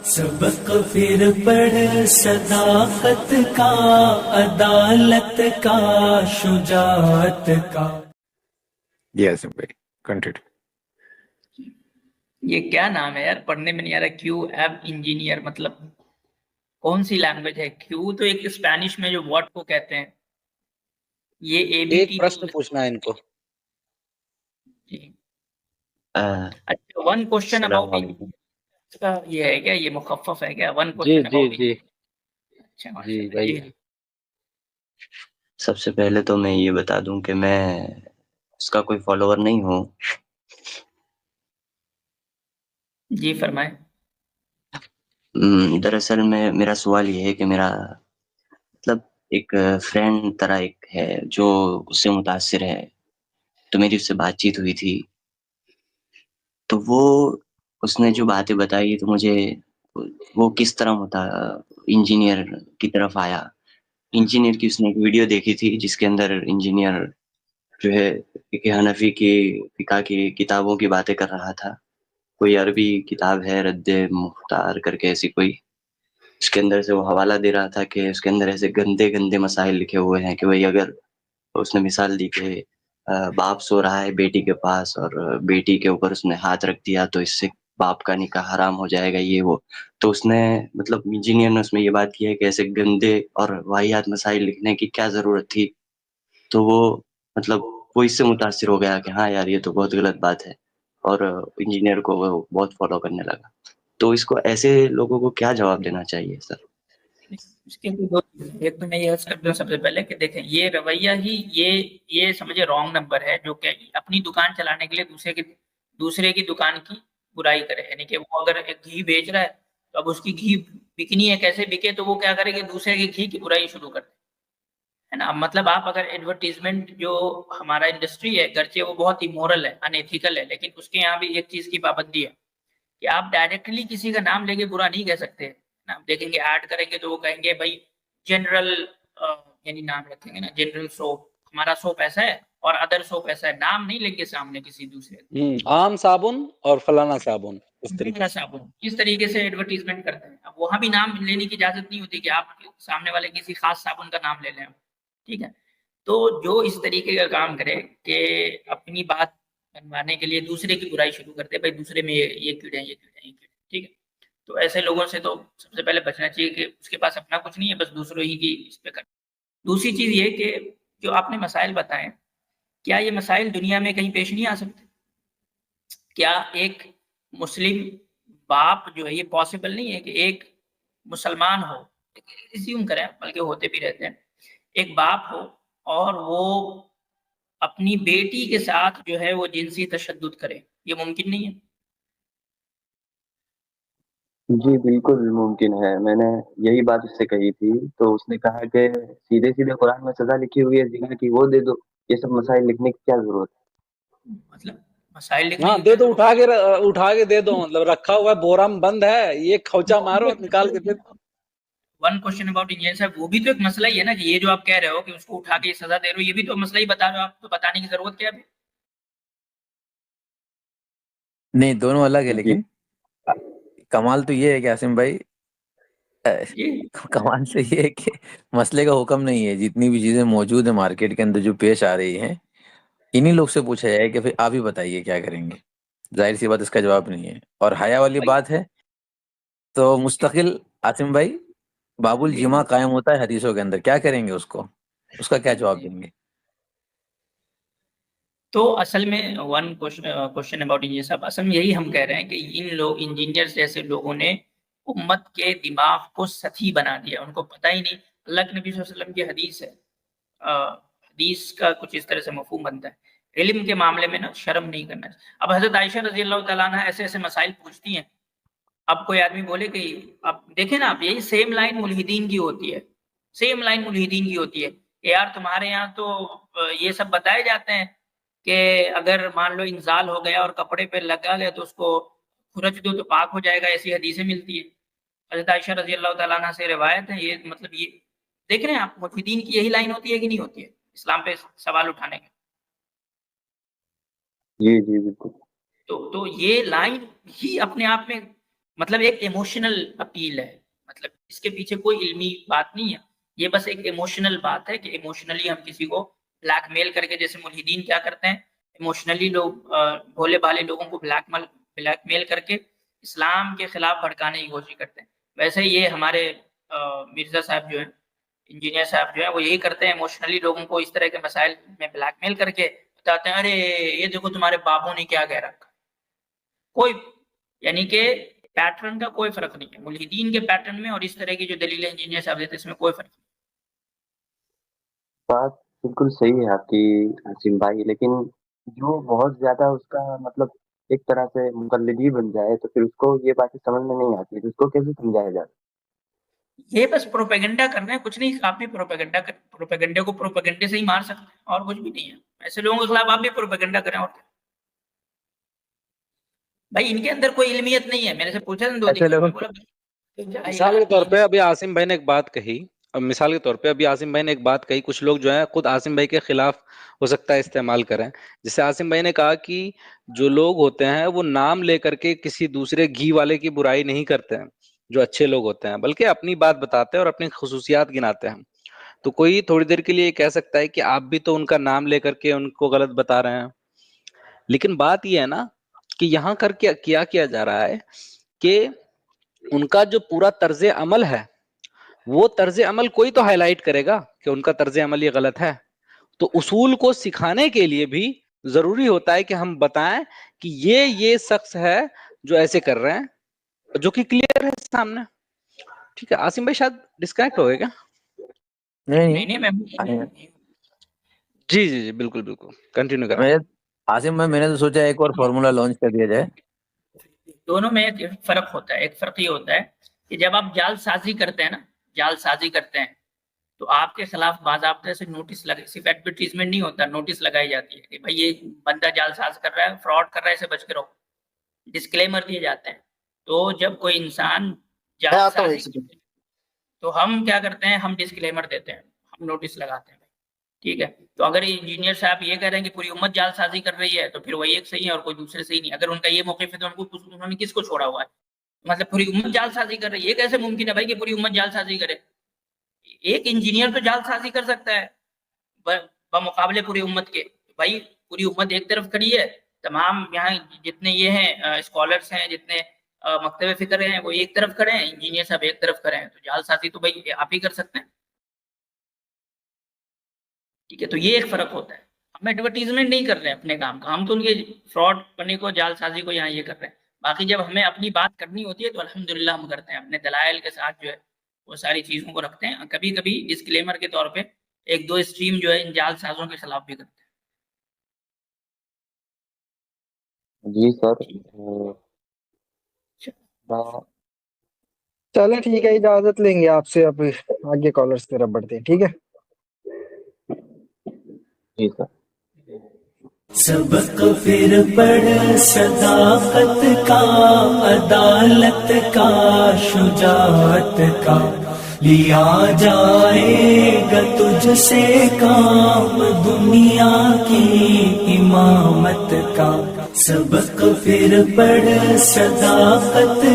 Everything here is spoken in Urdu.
سبق پھر پڑھ صداقت کا، عدالت کا، شجاعت کا. جی عاصم بھائی کنٹینیو. یہ کیا نام ہے یار، پڑھنے میں نہیں آ رہا. کیو ایب انجینئر مطلب کون سی لینگویج ہے؟ کیو تو ایک اسپینش میں جو واٹ کو کہتے ہیں، یہ اے بی ایک ٹی پرشن پوچھنا ہے ان کو. اچھا، ون کوشچن السلام اباؤٹ علیکم. اس کا یہ ہے کیا، یہ مخفف ہے کیا؟ ون جی کوشچن جی اباؤٹ. جی اچھا جی ماشاء اللہ. بھائی. جی سب سے پہلے تو میں یہ بتا دوں کہ میں اس کا کوئی فالوور نہیں ہوں. جی فرمائیں. دراصل میں میرا سوال یہ ہے کہ میرا مطلب ایک فرینڈ طرح ایک ہے جو اس سے متاثر ہے، تو میری اس سے بات چیت ہوئی تھی، تو وہ اس نے جو باتیں بتائی تو مجھے وہ کس طرح انجینئر کی طرف آیا. انجینئر کی اس نے ایک ویڈیو دیکھی تھی جس کے اندر انجینئر جو ہے کہ حنفی کی فقہ کی کتابوں کی باتیں کر رہا تھا. کوئی عربی کتاب ہے رد مختار کر کے ایسی کوئی، اس کے اندر سے وہ حوالہ دے رہا تھا کہ اس کے اندر ایسے گندے گندے مسائل لکھے ہوئے ہیں کہ بھائی اگر اس نے مثال دی کہ باپ سو رہا ہے بیٹی کے پاس اور بیٹی کے اوپر اس نے ہاتھ رکھ دیا تو اس سے باپ کا نکاح حرام ہو جائے گا یہ وہ. تو اس نے مطلب انجینئر نے اس میں یہ بات کی ہے کہ ایسے گندے اور واہیات مسائل لکھنے کی کیا ضرورت تھی. تو وہ مطلب وہ اس سے متاثر ہو گیا کہ ہاں یار یہ تو بہت غلط بات ہے، اور انجینئر کو وہ بہت فالو کرنے لگا. تو اس کو ایسے لوگوں کو کیا جواب دینا چاہیے سر؟ اس کے دو چیزیں ہیں. ایک تو میں یہ عرض کرتا ہوں سب سے پہلے کہ دیکھیں یہ رویہ ہی یہ سمجھے رانگ نمبر ہے، جو کہ اپنی دکان چلانے کے لیے دوسرے کی دکان کی برائی کرے. یعنی کہ وہ اگر ایک گھی بیچ رہا ہے تو اب اس کی گھی بکنی ہے، کیسے بکے، تو وہ کیا کرے کہ دوسرے کی گھی کی برائی شروع کر دے، ہے نا. مطلب آپ اگر ایڈورٹیزمنٹ، جو ہمارا انڈسٹری ہے گرچہ وہ بہت امورل ہے، ان ایتھیکل ہے، لیکن اس کے یہاں بھی ایک چیز کی پابندی ہے کہ آپ ڈائریکٹلی کسی کا نام لے کے برا نہیں کہہ سکتے. آپ دیکھیں گے ایڈ کریں گے تو وہ کہیں گے بھائی جنرل، یعنی نام رکھیں گے نا، جنرل سوپ، ہمارا سوپ ایسا ہے اور ادر سوپ ایسا ہے، نام نہیں لیں گے سامنے کسی دوسرے عام صابن اور فلانا صابن، اس طریقے سے. صابن. اس طریقے سے ایڈورٹیزمنٹ کرتے ہیں. اب وہاں بھی نام لینے کی اجازت نہیں ہوتی کہ آپ سامنے والے کسی خاص صابن کا نام لے لیں. ٹھیک ہے. تو جو اس طریقے کا کام کرے کہ اپنی بات بنوانے کے لیے دوسرے کی برائی شروع کرتے، بھائی دوسرے میں یہ کیڑے ہیں، یہ کیڑے ہیں، یہ کیڑے ہیں. ٹھیک ہے. تو ایسے لوگوں سے تو سب سے پہلے بچنا چاہیے کہ اس کے پاس اپنا کچھ نہیں ہے، بس دوسروں ہی کی اس پہ کر. دوسری چیز یہ کہ جو آپ نے مسائل بتائے، کیا یہ مسائل دنیا میں کہیں پیش نہیں آ سکتے؟ کیا ایک مسلم باپ جو ہے، یہ پاسبل نہیں ہے کہ ایک مسلمان ہو، اسیوم کریں بلکہ ہوتے بھی رہتے ہیں، ایک باپ ہو اور وہ اپنی بیٹی کے ساتھ جو ہے وہ جنسی تشدد کرے؟ یہ ممکن نہیں ہے. جی بالکل ممکن ہے. میں نے یہی بات اس سے کہی تھی تو اس نے کہا کہ سیدھے سیدھے قرآن میں سزا لکھی ہوئی ہے زنا کی، وہ دے دو، یہ سب مسائل لکھنے کی کیا ضرورت ہے؟ مطلب مسائل لکھنے ہاں کی دے کیا دو، ضرورت؟ اٹھا کے دے دو، مطلب رکھا ہوا ہے بورا میں بند ہے، یہ کھوچا مارو اور نکال کے دے دو. ون کوشچن اباؤٹ انجینئر صاحب، وہ بھی تو ایک مسئلہ ہی ہے نا کہ یہ جو آپ کہہ رہے ہو کہ اس کو اٹھا کے یہ سزا دے رہے ہو، یہ بھی تو مسئلہ ہی بتا رہے ہو آپ، تو بتانے کی ضرورت کیا ہے؟ نہیں دونوں الگ ہے، جی لیکن کمال تو یہ ہے کہ عاصم بھائی، جی کمال تو یہ ہے کہ مسئلے کا حکم نہیں ہے. جتنی بھی چیزیں موجود ہیں مارکیٹ کے اندر جو پیش آ رہی ہیں، انہی لوگ سے پوچھا جائے کہ پھر آپ ہی بتائیے کیا کریں گے. ظاہر سی بات اس کا جواب نہیں ہے. اور حیا والی بات ہے تو مستقل عاصم بھائی باب الجماع قائم ہوتا ہے حدیثوں کے اندر، کیا کریں گے اس کو، اس کا کیا جواب دیں گے؟ تو اصل میں ون کوشچن اباؤٹ انجینئر صاحب، اصل میں یہی ہم کہہ رہے ہیں کہ ان لوگ انجینئرز جیسے لوگوں نے امت کے دماغ کو سطحی بنا دیا، ان کو پتہ ہی نہیں. اللہ کے نبی صلی اللہ علیہ وسلم کی حدیث ہے، حدیث کا کچھ اس طرح سے مفہوم بنتا ہے، علم کے معاملے میں نا شرم نہیں کرنا چاہیے. اب حضرت عائشہ رضی اللہ تعالیٰ عنہ ایسے ایسے مسائل پوچھتی ہیں. اب کوئی آدمی بولے کہ اب دیکھیں نا، آپ یہی سیم لائن ملحدین کی ہوتی ہے، سیم لائن ملحدین کی ہوتی ہے کہ یار تمہارے یہاں تو یہ سب بتائے جاتے ہیں کہ اگر مان لو انزال ہو گیا اور کپڑے پہ لگا گیا تو اس کو کھرچ دو تو پاک ہو جائے گا، ایسی حدیثیں ملتی ہے. حضرت عائشہ رضی اللہ تعالیٰ عنہ سے روایت ہے. یہ مطلب یہ دیکھ رہے ہیں آپ، ملحدین کی یہی لائن ہوتی ہے کہ نہیں ہوتی ہے اسلام پہ سوال اٹھانے کی؟ جی جی بالکل. تو یہ لائن ہی اپنے آپ میں مطلب ایک ایموشنل اپیل ہے، مطلب اس کے پیچھے کوئی علمی بات نہیں ہے، یہ بس ایک ایموشنل بات ہے کہ ایموشنلی ہم کسی کو بلیک میل کر کے، جیسے ملحدین کیا کرتے ہیں، ایموشنلی لوگ بھولے بھالے لوگوں کو بلیک میل کر کے اسلام کے خلاف بھڑکانے کی کوشش کرتے ہیں، ویسے یہ ہمارے مرزا صاحب جو ہیں، انجینئر صاحب جو ہیں، وہ یہی کرتے ہیں، ایموشنلی لوگوں کو اس طرح کے مسائل میں بلیک میل کر کے بتاتے ہیں ارے یہ دیکھو تمہارے بابوں نے کیا کہہ رکھا. کوئی یعنی کہ پیٹرن کا کوئی فرق نہیں ہے ملحدین کے پیٹرن میں اور اس طرح کی جو دلیلیں انجینئر صاحب دیتے ہیں اس میں کوئی فرق نہیں. بات بالکل صحیح ہے آپ کی عاصم بھائی، لیکن جو بہت زیادہ اس کا مطلب ایک طرح سے مقلد ہی بن جائے تو پھر اس کو یہ باتیں سمجھ میں نہیں آتی، تو اس کو کیسے سمجھایا جائے؟ یہ بس پروپیگنڈا کرنا ہے، کچھ نہیں. آپ بھی پروپیگنڈے کو پروپیگنڈے سے ہی مار سکتے ہیں اور کچھ بھی نہیں ہے. ایسے لوگوں کے خلاف آپ بھی پروپیگنڈا کریں. اور بھائی ان کے اندر کوئی علمیت نہیں ہے. میں نے سے پوچھا تھا 2 دن ایسے لوگوں مثال کے طور پہ ابھی عاصم بھائی نے ایک بات کہی، کچھ لوگ جو ہیں خود عاصم بھائی کے خلاف ہو سکتا ہے استعمال کریں. جیسے عاصم بھائی نے کہا کہ جو لوگ ہوتے ہیں وہ نام لے کر کے کسی دوسرے گھی والے کی برائی نہیں کرتے ہیں جو اچھے لوگ ہوتے ہیں، بلکہ اپنی بات بتاتے ہیں اور اپنی خصوصیات گناتے ہیں. تو کوئی تھوڑی دیر کے لیے کہہ سکتا ہے کہ آپ بھی تو ان کا نام لے کر کے ان کو غلط بتا رہے ہیں. لیکن بات یہ ہے نا کہ یہاں کر کے کیا جا رہا ہے کہ ان کا جو پورا طرز عمل ہے وہ طرز عمل کوئی تو ہائی لائٹ کرے گا کہ ان کا طرز عمل یہ غلط ہے. تو اصول کو سکھانے کے لیے بھی ضروری ہوتا ہے کہ ہم بتائیں کہ یہ شخص ہے جو ایسے کر رہے ہیں، جو کہ کلیئر ہے سامنے. ٹھیک ہے عاصم بھائی شاید ڈسکنیکٹ ہو گئے کیا؟ نہیں جی بالکل کنٹینیو کریں. عاصم بھائی میں نے تو سوچا ایک اور فارمولا لانچ کر دیا جائے. دونوں میں ایک فرق ہوتا ہے. ایک فرق یہ ہوتا ہے کہ جب آپ جال سازی کرتے ہیں تو آپ کے خلاف باضابطہ سے نوٹس لگے، صرف ایڈورٹیزمنٹ نہیں ہوتا، نوٹس لگائی جاتی ہے کہ بھائی یہ بندہ جال ساز کر رہا ہے، فراڈ کر رہا ہے، اسے بچ کے رہو. ڈسکلیمر دیے جاتے ہیں. تو جب کوئی انسان جال سازی تو ہم کیا کرتے ہیں، ہم ڈسکلیمر دیتے ہیں، ہم نوٹس لگاتے ہیں. ٹھیک ہے. تو اگر انجینئر صاحب یہ کہہ رہے ہیں کہ پوری امت جال سازی کر رہی ہے تو پھر وہ ایک صحیح ہے اور کوئی دوسرے صحیح نہیں. اگر ان کا یہ موقف ہے تو انہوں نے کس کو چھوڑا ہوا ہے؟ مطلب پوری امت جال سازی کر رہی ہے، یہ کیسے ممکن ہے بھائی کہ پوری امت جال سازی کرے؟ ایک انجینئر تو جال سازی کر سکتا ہے بمقابلے پوری امت کے. بھائی پوری امت ایک طرف کھڑی ہے، تمام یہاں جتنے یہ ہیں اسکالرس ہیں، جتنے مکتب فکر ہیں، وہ ایک طرف کھڑے ہیں، انجینئر صاحب ایک طرف کھڑے ہیں، تو جال سازی تو بھائی آپ ہی کر سکتے ہیں. ٹھیک ہے. تو یہ ایک فرق ہوتا ہے. ہم ایڈورٹیزمنٹ نہیں کر رہے ہیں اپنے کام کا، ہم تو ان کے فراڈ کرنے کو، جال سازی کو یہاں یہ کر رہے ہیں. باقی جب ہمیں اپنی بات کرنی ہوتی ہے تو الحمدللہ ہم کرتے ہیں، اپنے دلائل کے ساتھ جو ہے وہ ساری چیزوں کو رکھتے ہیں. کبھی کبھی ڈسکلیمر کے طور پہ 1-2 اسٹریم جو ہے ان جال سازوں کے خلاف بھی کرتے ہیں. جی سر. چلے ٹھیک ہے، اجازت لیں گے آپ سے، اب آگے کالرز کی طرف بڑھتے ہیں. ٹھیک ہے جی سر. سبق پھر پڑھ صداقت کا، عدالت کا، شجاعت کا، لیا جائے گا تجھ سے کام دنیا کی امامت کا. سبق پھر پڑھ صداقت